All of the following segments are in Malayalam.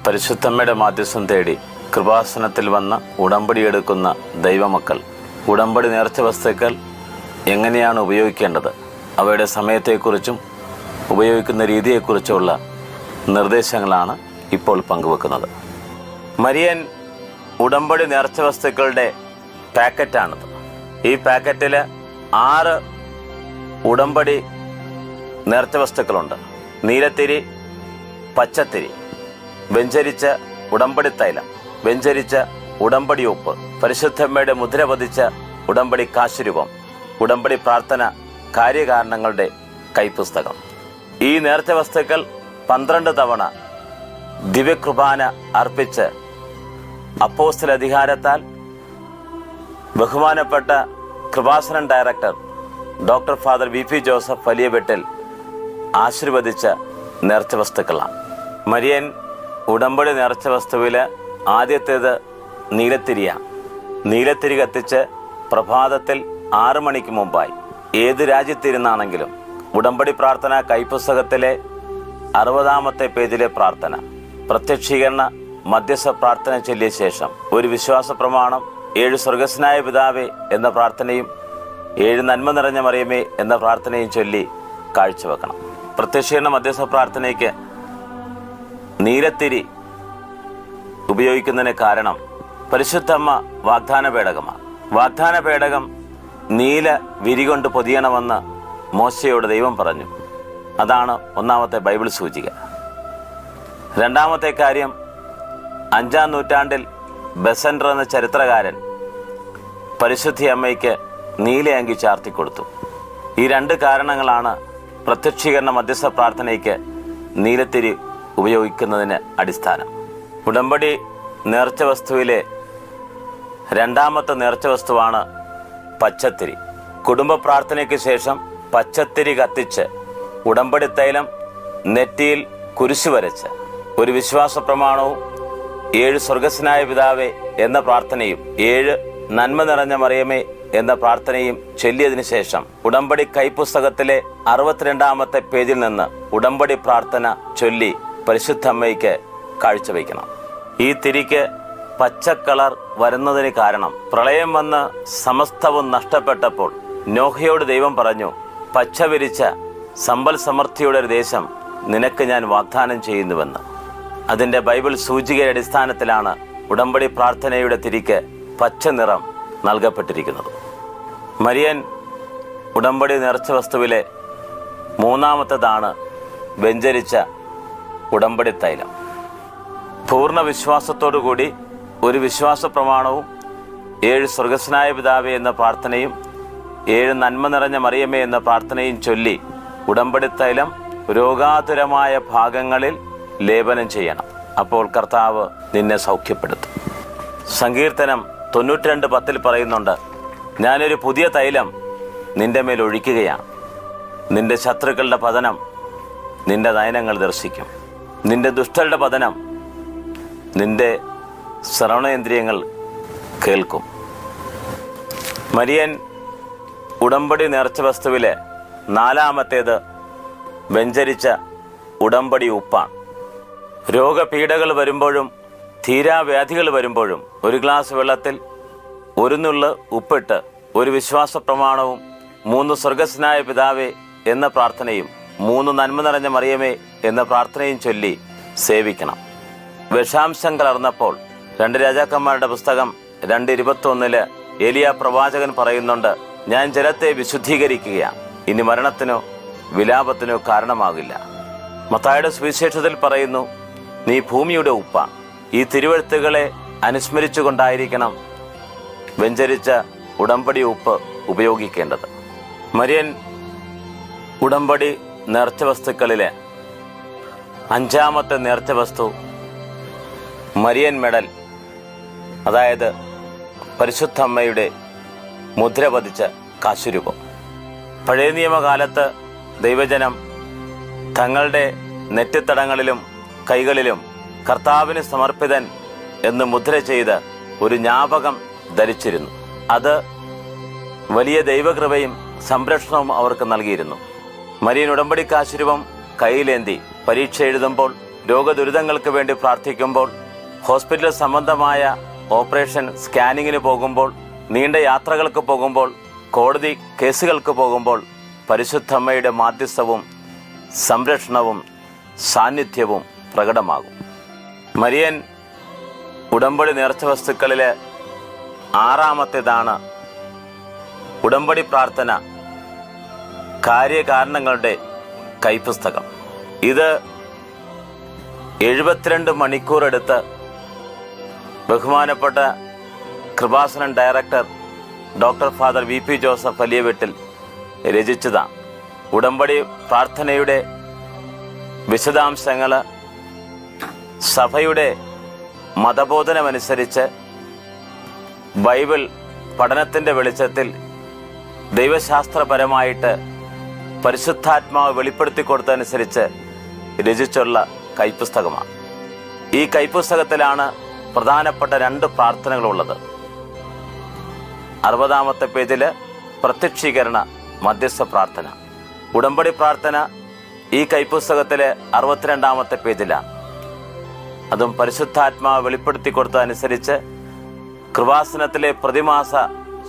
പരിശുദ്ധമ്മയുടെ മാധ്യസ്ഥം തേടി കൃപാസനത്തിൽ വന്ന ഉടമ്പടിയെടുക്കുന്ന ദൈവമക്കൾ ഉടമ്പടി നേർച്ച വസ്തുക്കൾ എങ്ങനെയാണ് ഉപയോഗിക്കേണ്ടത്, അവയുടെ സമയത്തെക്കുറിച്ചും ഉപയോഗിക്കുന്ന രീതിയെക്കുറിച്ചുമുള്ള നിർദ്ദേശങ്ങളാണ് ഇപ്പോൾ പങ്കുവെക്കുന്നത്. മരിയൻ ഉടമ്പടി നേർച്ച വസ്തുക്കളുടെ പാക്കറ്റാണിത്. ഈ പാക്കറ്റിൽ 6 ഉടമ്പടി നേർച്ച വസ്തുക്കളുണ്ട്. നീലത്തിരി, പച്ചത്തിരി, വെഞ്ചരിച്ച ഉടമ്പടി തൈലം, വെഞ്ചരിച്ച ഉടമ്പടി ഉപ്പ്, പരിശുദ്ധമ്മയുടെ മുദ്ര പതിച്ച ഉടമ്പടി കാശുരൂപം, ഉടമ്പടി പ്രാർത്ഥന, കാര്യകാരണങ്ങളുടെ കൈപ്പുസ്തകം. ഈ നേർച്ച വസ്തുക്കൾ 12 തവണ ദിവ്യകൃപാന അർപ്പിച്ച് അപ്പോസ്തല അധികാരത്താൽ ബഹുമാനപ്പെട്ട Kripasanam director doctor father VP Joseph Valiyavettil ആശീർവദിച്ച നേർച്ച വസ്തുക്കളാണ്. മരിയൻ ഉടമ്പടി നേർച്ച വസ്തുവിൽ ആദ്യത്തേത് നീലത്തിരിയാണ്. നീലത്തിരി കത്തിച്ച് പ്രഭാതത്തിൽ 6 മണിക്ക് മുമ്പായി ഏത് രാജ്യത്തിരുന്നാണെങ്കിലും ഉടമ്പടി പ്രാർത്ഥന കൈപ്പുസ്തകത്തിലെ 60-ാമത്തെ പേജിലെ പ്രാർത്ഥന, പ്രത്യക്ഷീകരണ മധ്യസ്ഥ പ്രാർത്ഥന ചൊല്ലിയ ശേഷം ഒരു വിശ്വാസ പ്രമാണം, 7 സ്വർഗസ്നായ പിതാവേ എന്ന പ്രാർത്ഥനയും 7 നന്മ നിറഞ്ഞ മറിയമേ എന്ന പ്രാർത്ഥനയും ചൊല്ലി കാഴ്ചവെക്കണം. പ്രത്യക്ഷീകരണ മധ്യസ്ഥ പ്രാർത്ഥനയ്ക്ക് നീലത്തിരി ഉപയോഗിക്കുന്നതിന് കാരണം പരിശുദ്ധമ്മ വാഗ്ദാന പേടകമാണ്. വാഗ്ദാന പേടകം നീല വിരികൊണ്ട് പൊതിയണമെന്ന് മോശയോട് ദൈവം പറഞ്ഞു. അതാണ് 1-ാമത്തെ ബൈബിൾ സൂചിക. 2-ാമത്തെ കാര്യം, 5-ാം നൂറ്റാണ്ടിൽ ബെസൻഡർ എന്ന ചരിത്രകാരൻ പരിശുദ്ധി അമ്മയ്ക്ക് നീലയങ്കി ചാർത്തിക്കൊടുത്തു. ഈ 2 കാരണങ്ങളാണ് പ്രത്യക്ഷീകരണ മധ്യസ്ഥ പ്രാർത്ഥനയ്ക്ക് നീലത്തിരി ഉപയോഗിക്കുന്നതിന് അടിസ്ഥാനം. ഉടമ്പടി നേർച്ച വസ്തുവിലെ 2-ാമത്തെ നേർച്ച വസ്തുവാണ് പച്ചത്തിരി. കുടുംബ പ്രാർത്ഥനയ്ക്ക് ശേഷം പച്ചത്തിരി കത്തിച്ച് ഉടമ്പടി തൈലം നെറ്റിയിൽ കുരിശു വരച്ച് ഒരു വിശ്വാസ പ്രമാണവും 7 സ്വർഗസ്നായ പിതാവേ എന്ന പ്രാർത്ഥനയും 7 നന്മ നിറഞ്ഞ മറിയമേ എന്ന പ്രാർത്ഥനയും ചൊല്ലിയതിനു ശേഷം ഉടമ്പടി കൈപ്പുസ്തകത്തിലെ 62-ാമത്തെ പേജിൽ നിന്ന് ഉടമ്പടി പ്രാർത്ഥന ചൊല്ലി പരിശുദ്ധമ്മയ്ക്ക് കാഴ്ചവെക്കണം. ഈ തിരിക്ക് പച്ചക്കളർ വരുന്നതിന് കാരണം പ്രളയം വന്ന് സമസ്തവും നഷ്ടപ്പെട്ടപ്പോൾ നോഹയോട് ദൈവം പറഞ്ഞു, പച്ച വിരിച്ച സമ്പൽ സമൃദ്ധിയുടെ ഒരു ദേശം നിനക്ക് ഞാൻ വാഗ്ദാനം ചെയ്യുന്നുവെന്ന്. അതിൻ്റെ ബൈബിൾ സൂചികയുടെ അടിസ്ഥാനത്തിലാണ് ഉടമ്പടി പ്രാർത്ഥനയുടെ തിരിക്ക് പച്ച നിറം നൽകപ്പെട്ടിരിക്കുന്നത്. മരിയൻ ഉടമ്പടി നേർച്ച വസ്തുവിലെ 3-ാമത്തേതാണ് വെഞ്ചരിച്ച ഉടമ്പടി തൈലം. പൂർണ്ണ വിശ്വാസത്തോടുകൂടി ഒരു വിശ്വാസ പ്രമാണവും 7 സ്വർഗസ്നായ പിതാവേ എന്ന പ്രാർത്ഥനയും 7 നന്മ നിറഞ്ഞ മറിയമേ എന്ന പ്രാർത്ഥനയും ചൊല്ലി ഉടമ്പടി തൈലം രോഗാതുരമായ ഭാഗങ്ങളിൽ ലേപനം ചെയ്യണം. അപ്പോൾ കർത്താവ് നിന്നെ സൗഖ്യപ്പെടുത്തും. സങ്കീർത്തനം 92:10 പറയുന്നുണ്ട്, ഞാനൊരു പുതിയ തൈലം നിന്റെ മേൽ ഒഴിക്കുകയാണ്. നിന്റെ ശത്രുക്കളുടെ പതനം നിന്റെ നയനങ്ങൾ ദർശിക്കും. നിന്റെ ദുഷ്ടരുടെ പതനം നിന്റെ ശ്രവണേന്ദ്രിയങ്ങൾ കേൾക്കും. മരിയൻ ഉടമ്പടി നേർച്ച വസ്തുവിലെ 4-ാമത്തേത് വെഞ്ചരിച്ച ഉടമ്പടി ഉപ്പാണ്. രോഗപീഠകൾ വരുമ്പോഴും തീരാവ്യാധികൾ വരുമ്പോഴും ഒരു ഗ്ലാസ് വെള്ളത്തിൽ 1 നുള്ള് ഉപ്പിട്ട് ഒരു വിശ്വാസ പ്രമാണവും 3 സ്വർഗസ്നായ പിതാവേ എന്ന പ്രാർത്ഥനയും 3 നന്മ നിറഞ്ഞ മറിയമേ എന്ന പ്രാർത്ഥനയും ചൊല്ലി സേവിക്കണം. വിഷാംശം കലർന്നപ്പോൾ 2 രാജാക്കന്മാരുടെ പുസ്തകം 2:21 ഏലിയ പ്രവാചകൻ പറയുന്നുണ്ട്, ഞാൻ ജലത്തെ വിശുദ്ധീകരിക്കുകയാണ്, ഇനി മരണത്തിനോ വിലാപത്തിനോ കാരണമാകില്ല. മത്തായിയുടെ സുവിശേഷത്തിൽ പറയുന്നു, നീ ഭൂമിയുടെ ഉപ്പാണ്. ഈ തിരുവെഴുത്തുകളെ അനുസ്മരിച്ചുകൊണ്ടായിരിക്കണം വെഞ്ചരിച്ച ഉടമ്പടി ഉപ്പ് ഉപയോഗിക്കേണ്ടത്. മരിയൻ ഉടമ്പടി നേർച്ച വസ്തുക്കളിലെ 5-ാമത്തെ നേർച്ച വസ്തു മരിയൻ മെഡൽ, അതായത് പരിശുദ്ധമ്മയുടെ മുദ്ര പതിച്ച കാശുരൂപം. പഴയ നിയമകാലത്ത് ദൈവജനം തങ്ങളുടെ നെറ്റിത്തടങ്ങളിലും കൈകളിലും കർത്താവിന് സമർപ്പിതൻ എന്ന് മുദ്ര ചെയ്ത് ഒരു ജ്ഞാപകം ധരിച്ചിരുന്നു. അത് വലിയ ദൈവകൃപയും സംരക്ഷണവും അവർക്ക് നൽകിയിരുന്നു. മരിയൻ ഉടമ്പടി കാശുരൂപം കയ്യിലേന്തി പരീക്ഷ എഴുതുമ്പോൾ രോഗദുരിതങ്ങൾക്ക് വേണ്ടി പ്രാർത്ഥിക്കുമ്പോൾ, ഹോസ്പിറ്റൽ സംബന്ധമായ ഓപ്പറേഷൻ സ്കാനിങ്ങിന് പോകുമ്പോൾ, നീണ്ട യാത്രകൾക്ക് പോകുമ്പോൾ, കോടതി കേസുകൾക്ക് പോകുമ്പോൾ പരിശുദ്ധമ്മയുടെ മാധ്യസ്ഥവും സംരക്ഷണവും സാന്നിധ്യവും പ്രകടമാകും. മരിയൻ ഉടമ്പടി നേർച്ച വസ്തുക്കളിലെ 6-ാമത്തേതാണ് ഉടമ്പടി പ്രാർത്ഥന കാര്യകാരണങ്ങളുടെ കൈപ്പുസ്തകം. ഇത് 72 മണിക്കൂർ എടുത്ത് ബഹുമാനപ്പെട്ട Kripasanam director doctor father V P Joseph വലിയ വീട്ടിൽ രചിച്ചതാണ്. ഉടമ്പടി പ്രാർത്ഥനയുടെ വിശദാംശങ്ങൾ സഭയുടെ മതബോധനമനുസരിച്ച് ബൈബിൾ പഠനത്തിൻ്റെ വെളിച്ചത്തിൽ ദൈവശാസ്ത്രപരമായിട്ട് പരിശുദ്ധാത്മാവ് വെളിപ്പെടുത്തി കൊടുത്തതനുസരിച്ച് രചിച്ചുള്ള കൈപ്പുസ്തകമാണ്. ഈ കൈപ്പുസ്തകത്തിലാണ് പ്രധാനപ്പെട്ട 2 പ്രാർത്ഥനകളുള്ളത്. 60-ാമത്തെ പേജിൽ പ്രത്യക്ഷീകരണ മധ്യസ്ഥ പ്രാർത്ഥന. ഉടമ്പടി പ്രാർത്ഥന ഈ കൈപ്പുസ്തകത്തിലെ 62-ാമത്തെ പേജിലാണ്. അതും പരിശുദ്ധാത്മാവ് വെളിപ്പെടുത്തി കൊടുത്തതനുസരിച്ച് കൃപാസനത്തിലെ പ്രതിമാസ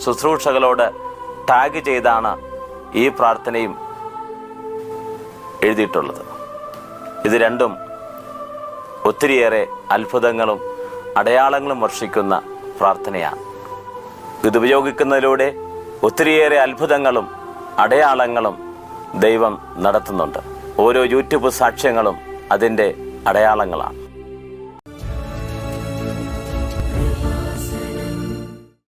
ശുശ്രൂഷകളോട് ടാഗ് ചെയ്താണ് ഈ പ്രാർത്ഥനയും എഴുതിയിട്ടുള്ളത്. ഇത് രണ്ടും ഒത്തിരിയേറെ അത്ഭുതങ്ങളും അടയാളങ്ങളും വർഷിക്കുന്ന പ്രാർത്ഥനയാണ്. ഇതുപയോഗിക്കുന്നതിലൂടെ ഒത്തിരിയേറെ അത്ഭുതങ്ങളും അടയാളങ്ങളും ദൈവം നടത്തുന്നുണ്ട്. ഓരോ യൂട്യൂബ് സാക്ഷ്യങ്ങളും അതിൻ്റെ അടയാളങ്ങളാണ്.